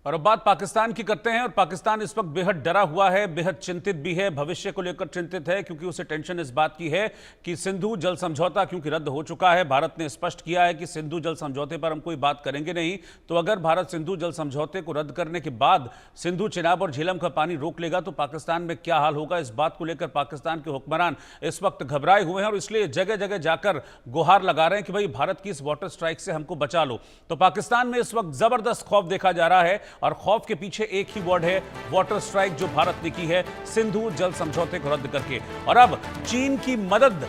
और अब बात पाकिस्तान की करते हैं। और पाकिस्तान इस वक्त बेहद डरा हुआ है, बेहद चिंतित भी है, भविष्य को लेकर चिंतित है, क्योंकि उसे टेंशन इस बात की है कि सिंधु जल समझौता क्योंकि रद्द हो चुका है। भारत ने स्पष्ट किया है कि सिंधु जल समझौते पर हम कोई बात करेंगे नहीं। तो अगर भारत सिंधु जल समझौते को रद्द करने के बाद सिंधु, चिनाब और झेलम का पानी रोक लेगा तो पाकिस्तान में क्या हाल होगा, इस बात को लेकर पाकिस्तान के हुक्मरान इस वक्त घबराए हुए हैं और इसलिए जगह जगह जाकर गुहार लगा रहे हैं कि भाई भारत की इस वाटर स्ट्राइक से हमको बचा लो। तो पाकिस्तान में इस वक्त जबरदस्त खौफ देखा जा रहा है और खौफ के पीछे एक ही वर्ड है, वाटर स्ट्राइक, जो भारत ने की है सिंधु जल समझौते को रद्द करके। और अब चीन की मदद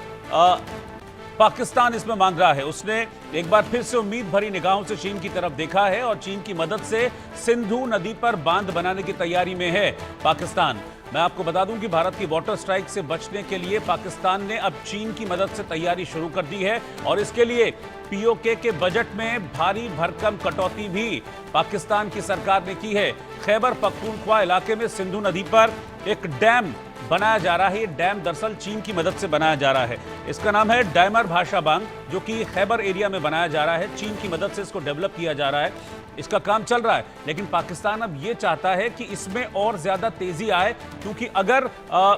पाकिस्तान इसमें मांग रहा है। उसने एक बार फिर से उम्मीद भरी निगाहों से चीन की तरफ देखा है और चीन की मदद से सिंधु नदी पर बांध बनाने की तैयारी में है पाकिस्तान। मैं आपको बता दूं कि भारत की वाटर स्ट्राइक से बचने के लिए पाकिस्तान ने अब चीन की मदद से तैयारी शुरू कर दी है और इसके लिए पीओके के बजट में भारी भरकम कटौती भी पाकिस्तान की सरकार ने की है। खैबर पख्तूनख्वा इलाके में सिंधु नदी पर एक डैम बनाया जा रहा है। ये डैम दरअसल चीन की मदद से बनाया जा रहा है। इसका नाम है डायमर भाषा बांध, जो कि खैबर एरिया में बनाया जा रहा है। चीन की मदद से इसको डेवलप किया जा रहा है, इसका काम चल रहा है। लेकिन पाकिस्तान अब ये चाहता है कि इसमें और ज्यादा तेजी आए, क्योंकि अगर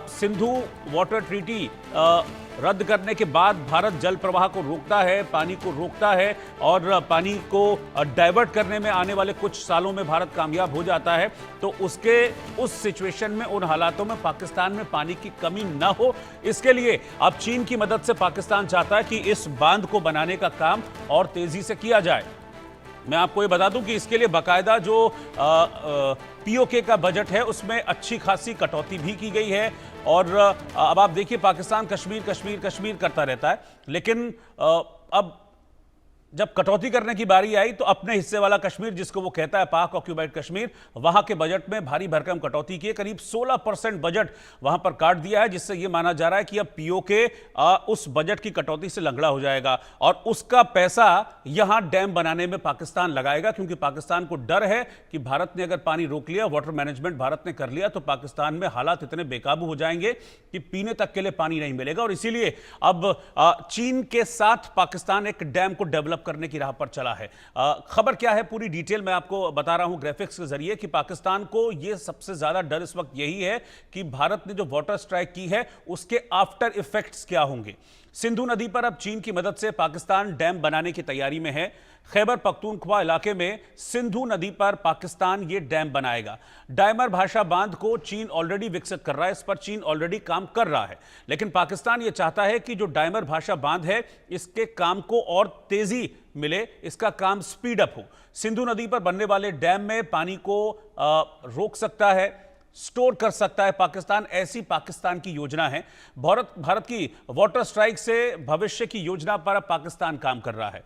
सिंधु वाटर ट्रीटी रद्द करने के बाद भारत जल प्रवाह को रोकता है, पानी को रोकता है और पानी को डाइवर्ट करने में आने वाले कुछ सालों में भारत कामयाब हो जाता है, तो उस सिचुएशन में, उन हालातों में पाकिस्तान में पानी की कमी ना हो, इसके लिए अब चीन की मदद से पाकिस्तान चाहता है कि इस बांध को बनाने का काम और तेजी से किया जाए। मैं आपको ये बता दूं कि इसके लिए बाकायदा जो पीओके का बजट है उसमें अच्छी खासी कटौती भी की गई है। और अब आप देखिए, पाकिस्तान कश्मीर कश्मीर कश्मीर करता रहता है, लेकिन अब जब कटौती करने की बारी आई तो अपने हिस्से वाला कश्मीर, जिसको वो कहता है पाक ऑक्यूपाइड कश्मीर, वहां के बजट में भारी भरकम कटौती की है। करीब 16% बजट वहां पर काट दिया है, जिससे यह माना जा रहा है कि अब पीओके उस बजट की कटौती से लंगड़ा हो जाएगा और उसका पैसा यहां डैम बनाने में पाकिस्तान लगाएगा, क्योंकि पाकिस्तान को डर है कि भारत ने अगर पानी रोक लिया, वाटर मैनेजमेंट भारत ने कर लिया, तो पाकिस्तान में हालात इतने बेकाबू हो जाएंगे कि पीने तक के लिए पानी नहीं मिलेगा। और इसीलिए अब चीन के साथ पाकिस्तान एक डैम को डेवलप करने की राह पर चला है। खबर क्या है, पूरी डिटेल मैं आपको बता रहा हूं ग्राफिक्स के जरिए कि पाकिस्तान को यह सबसे ज्यादा डर इस वक्त यही है कि भारत ने जो वाटर स्ट्राइक की है उसके आफ्टर इफेक्ट्स क्या होंगे। सिंधु नदी पर अब चीन की मदद से पाकिस्तान डैम बनाने की तैयारी में है। खैबर पख्तूनख्वा इलाके में सिंधु नदी पर पाकिस्तान ये डैम बनाएगा। डायमर भाषा बांध को चीन ऑलरेडी विकसित कर रहा है, इस पर चीन ऑलरेडी काम कर रहा है, लेकिन पाकिस्तान ये चाहता है कि जो डायमर भाषा बांध है इसके काम को और तेजी मिले, इसका काम स्पीड अप हो। सिंधु नदी पर बनने वाले डैम में पानी को रोक सकता है, स्टोर कर सकता है पाकिस्तान, ऐसी पाकिस्तान की योजना है। भारत की वाटर स्ट्राइक से भविष्य की योजना पर पाकिस्तान काम कर रहा है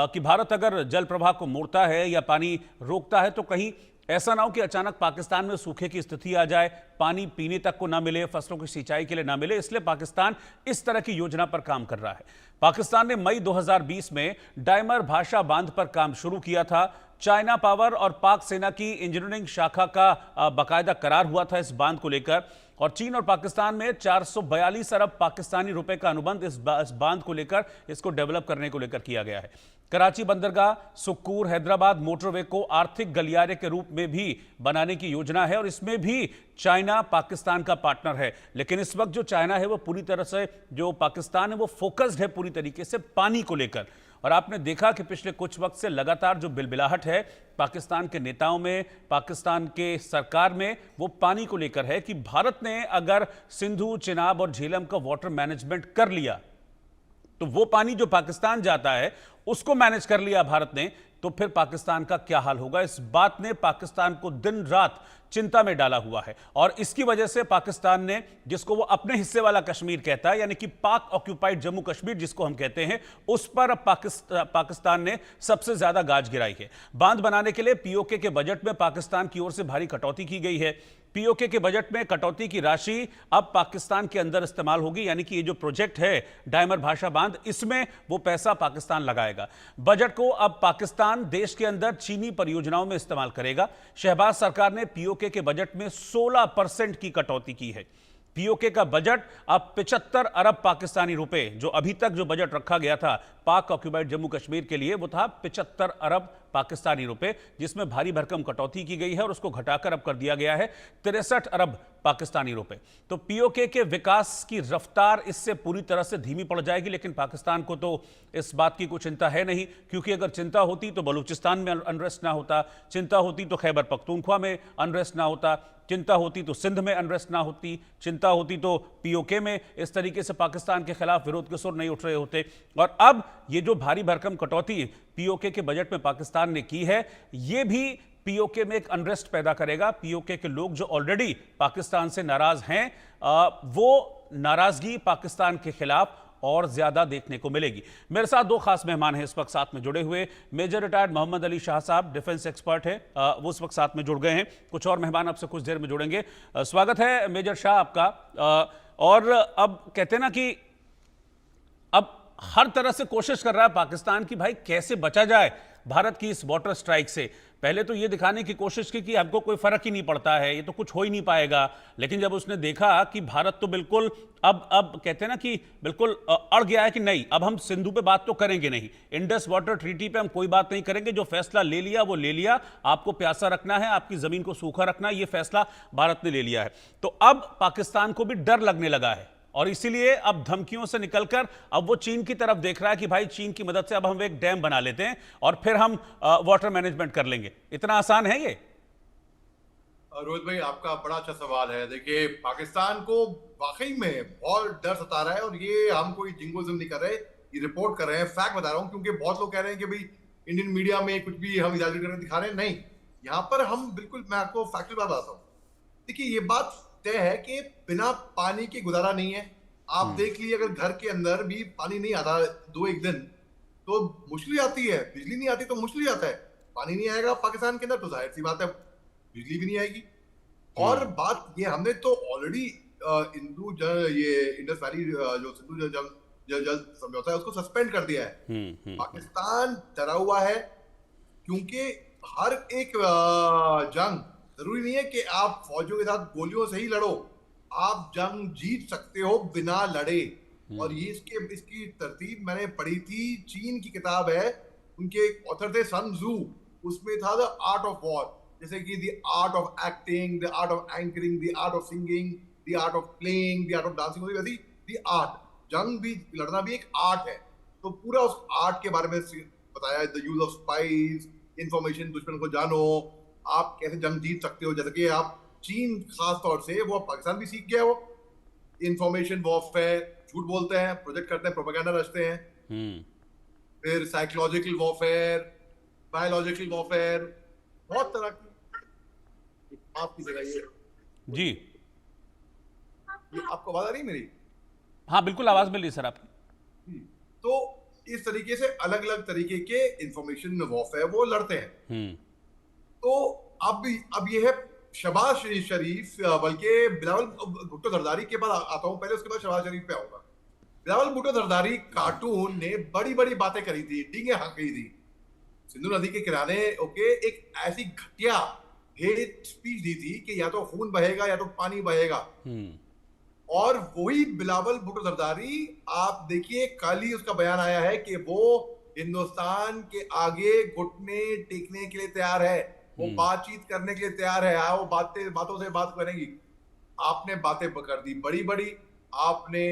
कि भारत अगर जल प्रवाह को मोड़ता है या पानी रोकता है तो कहीं ऐसा ना हो कि अचानक पाकिस्तान में सूखे की स्थिति आ जाए, पानी पीने तक को ना मिले, फसलों की सिंचाई के लिए ना मिले। इसलिए पाकिस्तान इस तरह की योजना पर काम कर रहा है। पाकिस्तान ने मई 2020 में डायमर भाषा बांध पर काम शुरू किया था। चाइना पावर और पाक सेना की इंजीनियरिंग शाखा का बाकायदा करार हुआ था इस बांध को लेकर, और चीन और पाकिस्तान में 442 अरब पाकिस्तानी रुपए का अनुबंध इस बांध को लेकर, इसको डेवलप करने को लेकर किया गया है। कराची बंदरगाह, सुक्कूर, हैदराबाद मोटरवे को आर्थिक गलियारे के रूप में भी बनाने की योजना है और इसमें भी चाइना पाकिस्तान का पार्टनर है। लेकिन इस वक्त जो चाइना है वो पूरी तरह से, जो पाकिस्तान है वो फोकस्ड है पूरी तरीके से पानी को लेकर। और आपने देखा कि पिछले कुछ वक्त से लगातार जो बिलबिलाहट है पाकिस्तान के नेताओं में, पाकिस्तान के सरकार में, वो पानी को लेकर है कि भारत ने अगर सिंधु, चिनाब और झेलम का वाटर मैनेजमेंट कर लिया तो वो पानी जो पाकिस्तान जाता है उसको मैनेज कर लिया भारत ने, तो फिर पाकिस्तान का क्या हाल होगा। इस बात ने पाकिस्तान को दिन रात चिंता में डाला हुआ है और इसकी वजह से पाकिस्तान ने, जिसको वो अपने हिस्से वाला कश्मीर कहता है, यानी कि पाक ऑक्यूपाइड जम्मू कश्मीर जिसको हम कहते हैं, उस पर पाकिस्तान ने सबसे ज्यादा गाज गिराई है। बांध बनाने के लिए पीओके के बजट में पाकिस्तान की ओर से भारी कटौती की गई है। पीओके के बजट में कटौती की राशि अब पाकिस्तान के अंदर इस्तेमाल होगी, यानी कि ये जो प्रोजेक्ट है डायमर भाषा बांध, इसमें वो पैसा पाकिस्तान लगाएगा। बजट को अब पाकिस्तान देश के अंदर चीनी परियोजनाओं में इस्तेमाल करेगा। शहबाज सरकार ने पीओके के बजट में 16% की कटौती की है। पीओके का बजट अब 75 अरब पाकिस्तानी रुपए, जो अभी तक जो बजट रखा गया था पाक ऑक्युपाइड जम्मू कश्मीर के लिए, वो था 75 अरब पाकिस्तानी रुपए, जिसमें भारी भरकम कटौती की गई है और उसको घटाकर अब कर दिया गया है 63 अरब पाकिस्तानी रुपए। तो पीओके के विकास की रफ्तार इससे पूरी तरह से धीमी पड़ जाएगी, लेकिन पाकिस्तान को तो इस बात की कोई चिंता है नहीं, क्योंकि अगर चिंता होती तो बलूचिस्तान में अनरेस्ट ना होता, चिंता होती तो खैबर पख्तूनख्वा में अनरेस्ट ना होता, चिंता होती तो सिंध में अनरेस्ट ना होती, चिंता होती तो पीओके में इस तरीके से पाकिस्तान के खिलाफ विरोध के सुर नहीं उठ रहे होते। और अब ये जो भारी भरकम कटौती पीओके के बजट में पाकिस्तान ने की है, ये भी पीओके में एक अनरेस्ट पैदा करेगा। पीओके के लोग जो ऑलरेडी पाकिस्तान से नाराज हैं, वो नाराजगी पाकिस्तान के खिलाफ और ज्यादा देखने को मिलेगी। मेरे साथ दो खास मेहमान हैं इस वक्त साथ में जुड़े हुए। मेजर रिटायर्ड मोहम्मद अली शाह साहब, डिफेंस एक्सपर्ट है, वो इस वक्त साथ में जुड़ गए हैं। कुछ और मेहमान आपसे कुछ देर में जुड़ेंगे। स्वागत है मेजर शाह आपका। और अब कहते हैं ना कि अब हर तरह से कोशिश कर रहा है पाकिस्तान की, भाई कैसे बचा जाए भारत की इस वाटर स्ट्राइक से। पहले तो ये दिखाने की कोशिश की कि हमको कोई फर्क ही नहीं पड़ता है, ये तो कुछ हो ही नहीं पाएगा, लेकिन जब उसने देखा कि भारत तो बिल्कुल अब कहते हैं ना कि बिल्कुल अड़ गया है कि नहीं, अब हम सिंधु पे बात तो करेंगे नहीं, इंडस वाटर ट्रीटी पे हम कोई बात नहीं करेंगे, जो फैसला ले लिया वो ले लिया, आपको प्यासा रखना है, आपकी जमीन को सूखा रखना है, ये फैसला भारत ने ले लिया है। तो अब पाकिस्तान को भी डर लगने लगा है और इसीलिए अब धमकियों से निकलकर अब वो चीन की तरफ देख रहा है कि भाई चीन की मदद से अब हम एक डैम बना लेते हैं और फिर हम वाटर मैनेजमेंट कर लेंगे। इतना आसान है ये? रोहित भाई, आपका बड़ा अच्छा सवाल है। देखिए, पाकिस्तान को वाकई में बहुत डर सता रहा है और ये हम कोई जिंगोजिम नहीं कर रहे, ये रिपोर्ट कर रहे हैं, फैक्ट बता रहा हूं, क्योंकि बहुत लोग कह रहे हैं कि भाई इंडियन मीडिया में कुछ भी हम इजाजत करके दिखा रहे हैं। नहीं, यहाँ पर हम बिल्कुल, मैं आपको फैक्चुअल बात बताता हूँ। देखिए, ये बात तय है कि बिना पानी के गुजारा नहीं है। आप देख लीजिए, अगर घर के अंदर भी पानी नहीं आता 2-1 दिन तो मुश्किल आती है। बिजली नहीं आती तो मुश्किल आता है। पानी नहीं आएगा पाकिस्तान के अंदर तो जाहिर सी बात है बिजली भी नहीं आएगी। और बात ये, हमने तो ऑलरेडी ये इंडस वैली जो सिंधु जल समझौता है उसको सस्पेंड कर दिया है। पाकिस्तान डरा हुआ है क्योंकि हर एक जंग जरूरी नहीं है कि आप फौजों के साथ गोलियों से ही लड़ो, आप जंग जीत सकते हो बिना लड़े। और ये इसकी तरतीब मैंने पढ़ी थी, चीन की किताब है, उनके ऑथर थे सन त्सू, उसमें था द आर्ट ऑफ वॉर, जैसे कि the art of acting, the art of anchoring, the art of singing, the art of playing, the art of dancing, वैसी द आर्ट, जंग भी, लड़ना भी एक आर्ट है। तो पूरा उस आर्ट के बारे में बताया, the use of spice, information, दुश्मन को जानो, आप कैसे जंग जीत सकते हो। जैसे कि आप चीन खास तौर से, वो पाकिस्तान भी सीख गया, वो इंफॉर्मेशन वॉरफेयर, झूठ बोलते हैं, प्रोजेक्ट करते हैं, प्रोपेगेंडा रचते हैं। फिर साइकोलॉजिकल वॉरफेयर, बायोलॉजिकल वॉरफेयर, बहुत तरह की। आपकी जगह ये जी, आपको आवाज आ रही मेरी? हाँ बिल्कुल आवाज मिल रही सर आपकी। तो इस तरीके से अलग अलग तरीके के इंफॉर्मेशन वॉरफेयर वो लड़ते हैं। तो अब ये है शहबाज शरीफ, बल्कि बिलावल भुट्टो जरदारी के पास आता हूं पहले, उसके बाद शहबाज शरीफ पे आऊंगा। बिलावल भुट्टो जरदारी कार्टून ने बड़ी बड़ी बातें करी थी, डींगे हाँकी थी सिंधु नदी के किनारे, ओके, एक ऐसी घटिया हेट स्पीच दी थी कि या तो खून बहेगा या तो पानी बहेगा। और वही बिलावल भुट्टो जरदारी, आप देखिए कल ही उसका बयान आया है कि वो हिंदुस्तान के आगे घुटने टेकने के लिए तैयार है, वो बातचीत करने के लिए तैयार है। वो बातों से बात करेंगी। आपने बातें कर दी बड़ी बड़ी, आपने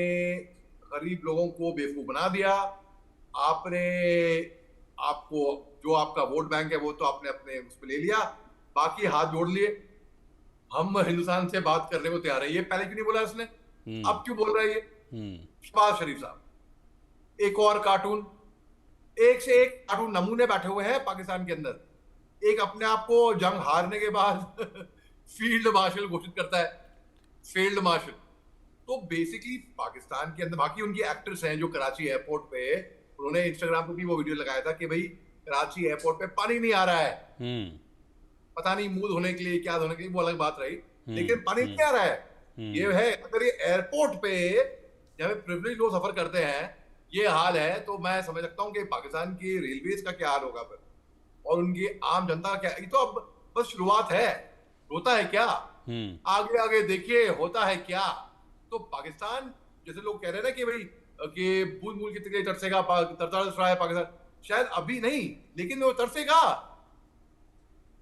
गरीब लोगों को बेवकूफ बना दिया, आपने आपको जो आपका वोट बैंक है वो तो आपने अपने उस पर ले लिया, बाकी हाथ जोड़ लिए। हम हिंदुस्तान से बात करने को तैयार है। ये पहले क्यों नहीं बोला इसने, अब क्यों बोल रहा है ये? शहबाज शरीफ साहब, एक और कार्टून, एक से एक कार्टून नमूने बैठे हुए हैं पाकिस्तान के अंदर। एक अपने आप को जंग हारने के बाद फील्ड मार्शल घोषित करता है, फील्ड मार्शल। तो बेसिकली पाकिस्तान के अंदर, बाकी उनकी एक्टर्स हैं जो कराची एयरपोर्ट पे, उन्होंने इंस्टाग्राम पे भी वो वीडियो लगाया था कि भाई कराची एयरपोर्ट पे पानी नहीं आ रहा है, पता नहीं मुंह धोने के लिए क्या धोने के लिए, वो अलग बात रही, लेकिन पानी नहीं आ रहा है। ये है, अगर ये एयरपोर्ट पे जब प्रिविलेज लोग सफर करते हैं ये हाल है, तो मैं समझ सकता हूँ कि पाकिस्तान की रेलवेज का क्या हाल होगा फिर, और उनकी आम जनता का क्या। ये तो अब बस शुरुआत है, होता है क्या आगे आगे देखिए होता है क्या। तो पाकिस्तान, जैसे लोग कह रहे हैं ना कि भाई कि बूंद बूंद की तरह तरसेगा, तरस रहा है पाकिस्तान, शायद अभी नहीं, लेकिन वो तरसेगा,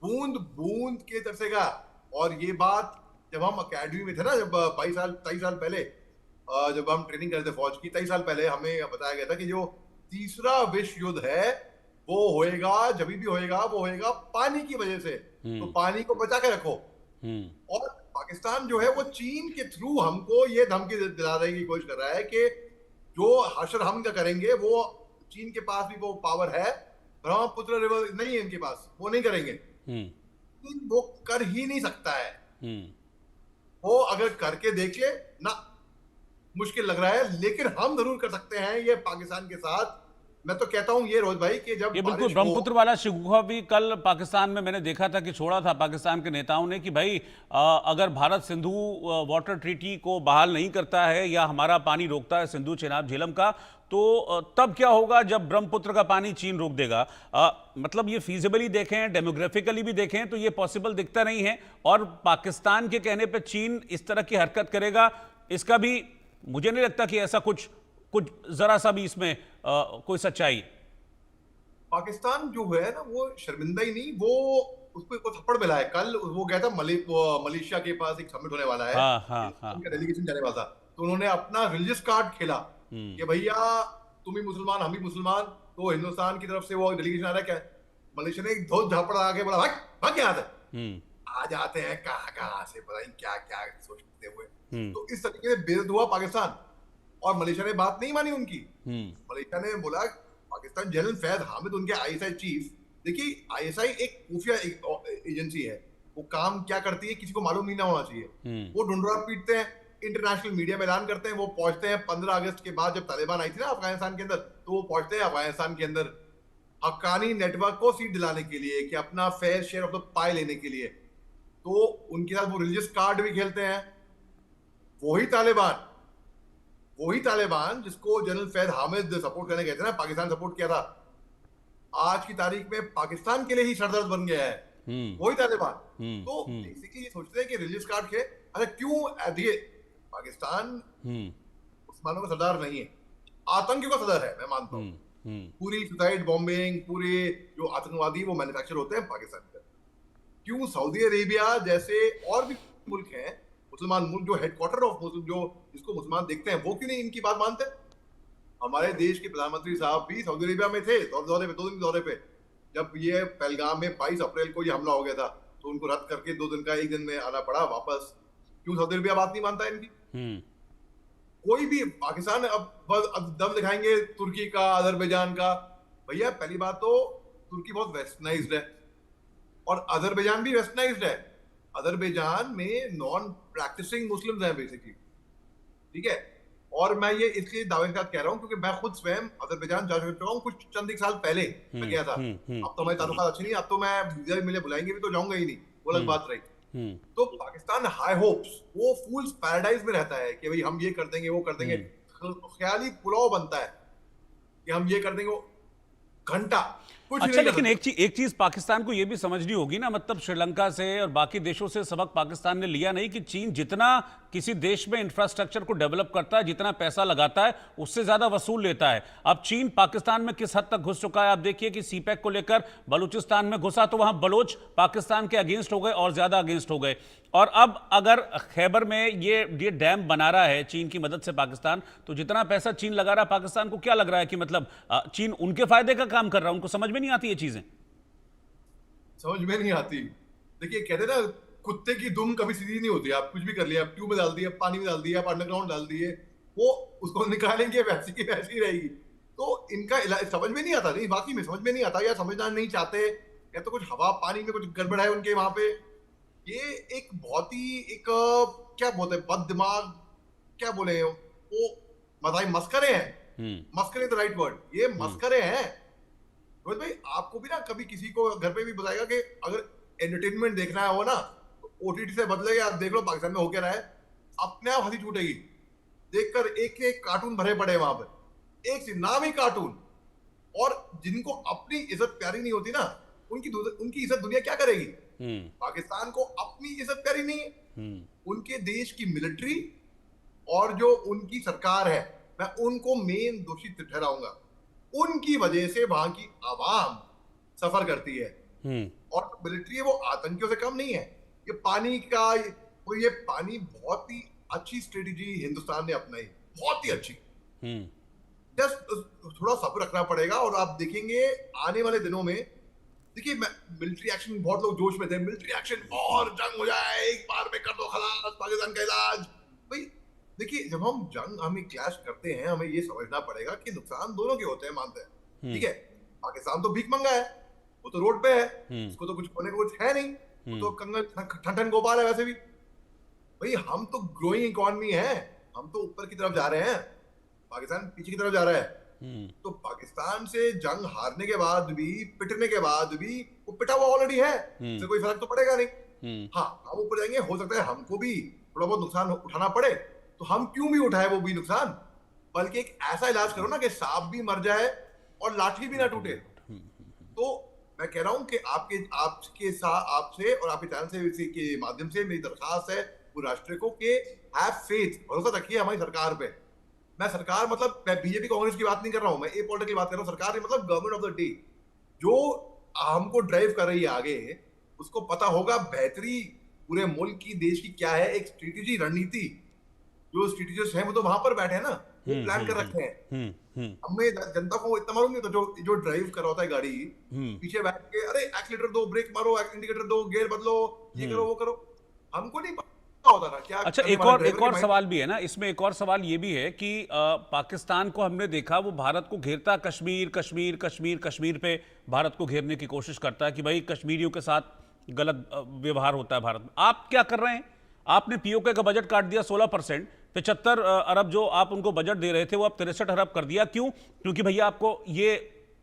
बूंद बूंद के तरसेगा। और ये बात जब हम अकेडमी में थे ना, जब 22 साल 23 साल पहले, जब हम ट्रेनिंग करते थे फौज की, 23 साल पहले हमें बताया गया था कि जो तीसरा विश्व युद्ध है वो होएगा, जब भी होएगा वो होएगा पानी की वजह से, तो पानी को बचा के रखो। और पाकिस्तान जो है वो चीन के थ्रू हमको ये धमकी दिलाने की कोशिश कर रहा है कि जो हशर हम का करेंगे, वो चीन के पास भी वो पावर है, ब्रह्मपुत्र रिवर नहीं है इनके पास, वो नहीं करेंगे, वो कर ही नहीं सकता है। वो अगर करके देख ले ना, मुश्किल लग रहा है, लेकिन हम जरूर कर सकते हैं ये पाकिस्तान के साथ। मैं तो कहता हूं ये रोज भाई कि जब ये बिल्कुल ब्रह्मपुत्र वाला शिकूफा भी कल पाकिस्तान में मैंने देखा था कि छोड़ा था पाकिस्तान के नेताओं ने कि भाई अगर भारत सिंधु वाटर ट्रीटी को बहाल नहीं करता है या हमारा पानी रोकता है सिंधु चेनाब झेलम का, तो तब क्या होगा जब ब्रह्मपुत्र का पानी चीन रोक देगा। मतलब ये फीजिबली देखें, डेमोग्राफिकली भी देखें तो ये पॉसिबल दिखता नहीं है, और पाकिस्तान के कहने पर चीन इस तरह की हरकत करेगा, इसका भी मुझे नहीं लगता कि ऐसा कुछ जरा सा भी इसमें कोई सच्चाई। पाकिस्तान जो है ना वो शर्मिंदा ही नहीं, वो उसको को थप्पड़ मिला है। कल वो गया था मलेशिया के पास, एक समिट होने वाला है, उनका डेलीगेशन जाने वाला था, तो उन्होंने अपना रिलीजियस कार्ड खेला कि भैया तुम ही मुसलमान हम ही मुसलमान, तो हिंदुस्तान की तरफ से वो डेलीगेशन आ रहा है, क्या मलेशिया ने एक धो झापड़ आके बोला भाग भाग यहाँ से, आ जाते हैं कहाँ से, पता नहीं क्या क्या सोचते हुए। तो इस तरीके से बेइज्जत हुआ पाकिस्तान, और मलेशिया ने बात नहीं मानी उनकी। मलेशिया ने बोला, पाकिस्तान जनरल फैज हामिद उनके आईएसआई चीफ, देखिए आईएसआई एक खुफिया एजेंसी है, वो काम क्या करती है किसी को मालूम नहीं ना होना चाहिए। वो ढूंढरा पीटते हैं, इंटरनेशनल मीडिया में ऐलान करते हैं, वो पहुंचते हैं 15 अगस्त के बाद, जब तालिबान आई थी ना अफगानिस्तान के अंदर, तो वो पहुंचते हैं अफगानिस्तान के अंदर हक्कानी नेटवर्क को सीट दिलाने के लिए, कि अपना फेयर शेयर ऑफ द पाई लेने के लिए। तो उनके साथ वो रिलीजियस कार्ड भी खेलते हैं। वही तालिबान जिसको जनरल फैज हामिद सपोर्ट करने गए थे ना, पाकिस्तान सपोर्ट किया था, आज की तारीख में पाकिस्तान के लिए ही सरदर्द बन गया है वही तालिबान। तो बेसिकली ये सोचते हैं कि रिलीजियस कार्ड के, अरे क्यों दिए, पाकिस्तान मुसलमानों का सरदार नहीं है, आतंकियों का सदर है, मैं मानता हूँ। पूरी सुसाइड बॉम्बिंग, पूरे जो आतंकवादी वो मैन्युफैक्चर होते हैं पाकिस्तान के। क्यों सऊदी अरेबिया जैसे और भी मुल्क हैं, मुसलमान मुल्क, जो हेडक्वार्टर ऑफ मुस्लिम, जो जिसको मुसलमान देखते हैं, वो क्यों नहीं इनकी बात मानते। हमारे देश के प्रधानमंत्री साहब भी सऊदी अरेबिया में थे दौरे पे, 2 दिन दौरे पे, जब ये पहलगाम में 22 अप्रैल को ये हमला हो गया था, तो उनको रद्द करके 2 दिन का 1 दिन में आना पड़ा वापस। क्यों सऊदी अरेबिया बात नहीं मानता इनकी। कोई भी पाकिस्तान अब दम दिखाएंगे तुर्की का, अजरबैजान का। भैया पहली बात तो तुर्की बहुत वेस्टर्नाइज्ड है, और अजरबैजान भी वेस्टर्नाइज्ड है। अजरबैजान में नॉन प्रैक्टिसिंग मुस्लिम्स हैं बेसिकली, ठीक है। और मैं ये इसलिए दावे के साथ कह रहा हूँ क्योंकि मैं खुद स्वयं अजरबैजान जा चुका हूँ, कुछ चंद एक साल पहले मैं गया था। अब तो हमारे ताल्लुकात अच्छे नहीं, अब तो मैं वीजा मिले बुलाएंगे भी तो जाऊंगा ही नहीं, वो अलग बात रही। तो पाकिस्तान हाई होप्स, वो फूल्स पैराडाइज में रहता है कि भाई हम ये कर देंगे वो कर देंगे, ख्याली पुलाव बनता है कि हम ये कर देंगे, वो घंटा कुछ अच्छा, लेकिन एक चीज पाकिस्तान को यह भी समझनी होगी ना, मतलब श्रीलंका से और बाकी देशों से सबक पाकिस्तान ने लिया नहीं कि चीन जितना किसी देश में इंफ्रास्ट्रक्चर को डेवलप करता है, जितना पैसा लगाता है, उससे ज्यादा वसूल लेता है। अब चीन पाकिस्तान में किस हद तक घुस चुका है, आप देखिए कि सीपैक को लेकर बलूचिस्तान में घुसा तो वहां बलोच पाकिस्तान के अगेंस्ट हो गए और ज्यादा अगेंस्ट हो गए, और अब अगर खैबर में ये डैम बना रहा है चीन की मदद से पाकिस्तान, तो जितना पैसा चीन लगा रहा है पाकिस्तान को क्या लग रहा है कि मतलब चीन उनके फायदे का काम कर रहा है। उनको समझ में नहीं आती ये चीजें, समझ में नहीं आती। देखिए कहते ना, कुत्ते की दुम कभी सीधी नहीं होती। आप कुछ भी कर लिया, ट्यूब में डाल दिया, पानी में डाल दिया, अंडरग्राउंड डाल दिए, वो उसको निकालेंगे वैसी की वैसी ही रहेगी। तो इनका समझ में नहीं आता, नहीं वाकई में समझ में नहीं आता, या समझना नहीं चाहते, या तो कुछ हवा पानी में कुछ गड़बड़ है उनके वहां पे। ये एक बहुत ही एक क्या बोलते हैं, बद दिमाग क्या बोले वो, मतलब मस्करे हैं। मस्करे द राइट वर्ड, ये मस्करे हैं। रोहित भाई आपको भी ना कभी किसी को घर पे भी बताएगा कि अगर एंटरटेनमेंट देखना है वो ना, तो ओटीटी से बदलेगा, आप देख लो पाकिस्तान में हो क्या रहा है, अपने आप हंसी छूटेगी देखकर। एक एक कार्टून भरे पड़े वहां पर, एक से नाम ही कार्टून। और जिनको अपनी इज्जत प्यारी नहीं होती ना, उनकी इज्जत दुनिया क्या करेगी। पाकिस्तान को अपनी इज्जत प्यारी नहीं है, उनके देश की मिलिट्री और जो उनकी सरकार है, मैं उनको मेन दोषी ठहराऊंगा। उनकी वजह से वहां की आवाम सफर करती है। और मिलिट्री है वो आतंकियों से कम नहीं है। ये पानी का ये पानी बहुत ही अच्छी स्ट्रेटेजी हिंदुस्तान ने अपनाई, बहुत ही अच्छी। जस्ट थोड़ा सब्र रखना पड़ेगा और आप देखेंगे आने वाले दिनों में। देखिए मिलिट्री एक्शन, बहुत लोग जोश में थे, मिलिट्री एक्शन और जंग हो जाए, एक बार में कर दो खलास पाकिस्तान का इलाज। भाई देखिए, जब हम जंग हमें क्लैश करते हैं, हमें ये समझना पड़ेगा कि नुकसान दोनों के होते हैं, मानते हैं, ठीक है। पाकिस्तान तो भीख मंगा है, वो तो रोड पे है, उसको तो कुछ होने को कुछ है नहीं, वो तो कंगन ठन गोपाल है वैसे भी। भाई हम तो ग्रोइंग इकोनॉमी है, हम तो ऊपर की तरफ जा रहे हैं, पाकिस्तान पीछे की तरफ जा रहा है। तो पाकिस्तान से जंग हारने के बाद भी, पिटने के बाद भी, वो पिटा हुआ ऑलरेडी है, इससे कोई फर्क तो पड़ेगा नहीं। हाँ, हम ऊपर जाएंगे, हो सकता है हमको भी थोड़ा बहुत नुकसान उठाना पड़े, तो हम क्यों भी उठाए वो भी नुकसान, बल्कि एक ऐसा इलाज करो ना कि सांप भी मर जाए और लाठी भी ना टूटे। तो मैं कह रहा हूं कि आपके साथ, आपसे और आपके चैनल से के माध्यम से मेरी दरखास्त है पूरे राष्ट्र को कि हैव फेथ, भरोसा रखिए हमारी सरकार पे। मैं सरकार मतलब मैं बीजेपी कांग्रेस की बात नहीं कर रहा हूं, मैं ए पॉलिटिकल की बात कर रहा हूं। सरकार नहीं मतलब गवर्नमेंट ऑफ द डे, जो हमको ड्राइव कर रही है आगे, उसको पता होगा बेहतरी पूरे मुल्क की, देश की क्या है, एक स्ट्रेटेजी, रणनीति। जो स्ट्रेटेजिस्ट हैं वो तो वहां पर बैठे हैं ना, वो प्लान कर रखे हैं। हमें जनता को इतना मालूम नहीं होता, जो ड्राइव कर रहा होता है गाड़ी, पीछे बैठ के अरे एक्सीलेटर दो, ब्रेक मारो, इंडिकेटर दो, गियर बदलो, ये करो वो करो, हमको नहीं पता होता था क्या। अच्छा, एक और सवाल भी है ना इसमें, एक और सवाल ये भी है कि पाकिस्तान को हमने देखा वो भारत को घेरता, कश्मीर कश्मीर कश्मीर कश्मीर पे भारत को घेरने की कोशिश करता है कि भाई कश्मीरियों के साथ गलत व्यवहार होता है भारत में। आप क्या कर रहे हैं? आपने पीओके का बजट काट दिया 16%, 75 अरब जो आप उनको बजट दे रहे थे वो आप 63 अरब कर दिया। क्यों? क्योंकि भैया आपको ये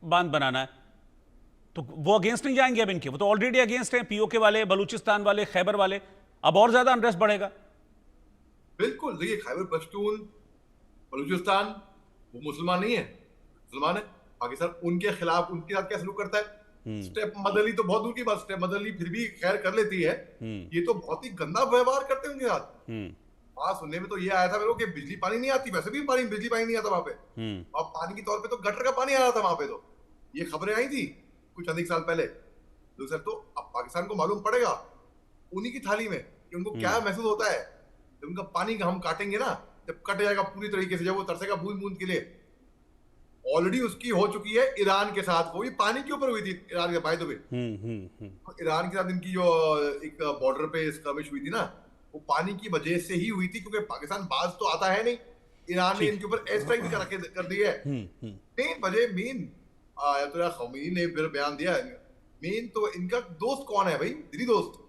बांध बनाना है। तो वो अगेंस्ट नहीं जाएंगे अब इनके, वो तो ऑलरेडी अगेंस्ट हैं, पीओके वाले, बलूचिस्तान वाले, खैबर वाले। अब और ज्यादा अनरेस्ट बढ़ेगा। बिल्कुल, देखिए खैबर पख्तून, बलूचिस्तान, वो मुसलमान नहीं है, मुसलमान है। पाकिस्तान उनके खिलाफ, उनके साथ क्या सलूक करता है? स्टेप मदली तो बहुत दूर की बात, स्टेप मदली फिर भी खैर कर लेती है, ये तो बहुत ही गंदा व्यवहार करते हैं उनके साथ। वहां सुनने में तो ये आया था मेरे को कि बिजली पानी नहीं आती, वैसे भी बिजली पानी नहीं आता वहां पे, और पानी के तौर पे तो गटर का पानी आ रहा था वहां पे। तो ये खबरें आई थी कुछ अधिक साल पहले। दूसरा तो अब पाकिस्तान को मालूम पड़ेगा उन्हीं की थाली में कि उनको क्या महसूस होता है जब उनका पानी हम काटेंगे ना, जब कट जाएगा पूरी तरीके से, जब वो तरसेगा बूंद बूंद के लिए। ऑलरेडी उसकी हो चुकी है ईरान के साथ, वो भी पानी के ऊपर हुई थी ईरान के, बाय द वे। ईरान के साथ इनकी जो एक बॉर्डर पे स्कर्मिश हुई थी ना, वो पानी की वजह से ही हुई थी, क्योंकि पाकिस्तान बाज तो आता है नहीं। ईरान ने इनके ऊपर एयर स्ट्राइक भी कर दी है। मेन वजह, मेन आयतुल्लाह खमीनी ने फिर बयान दिया, मेन तो इनका दोस्त कौन है भाई, दिली दोस्त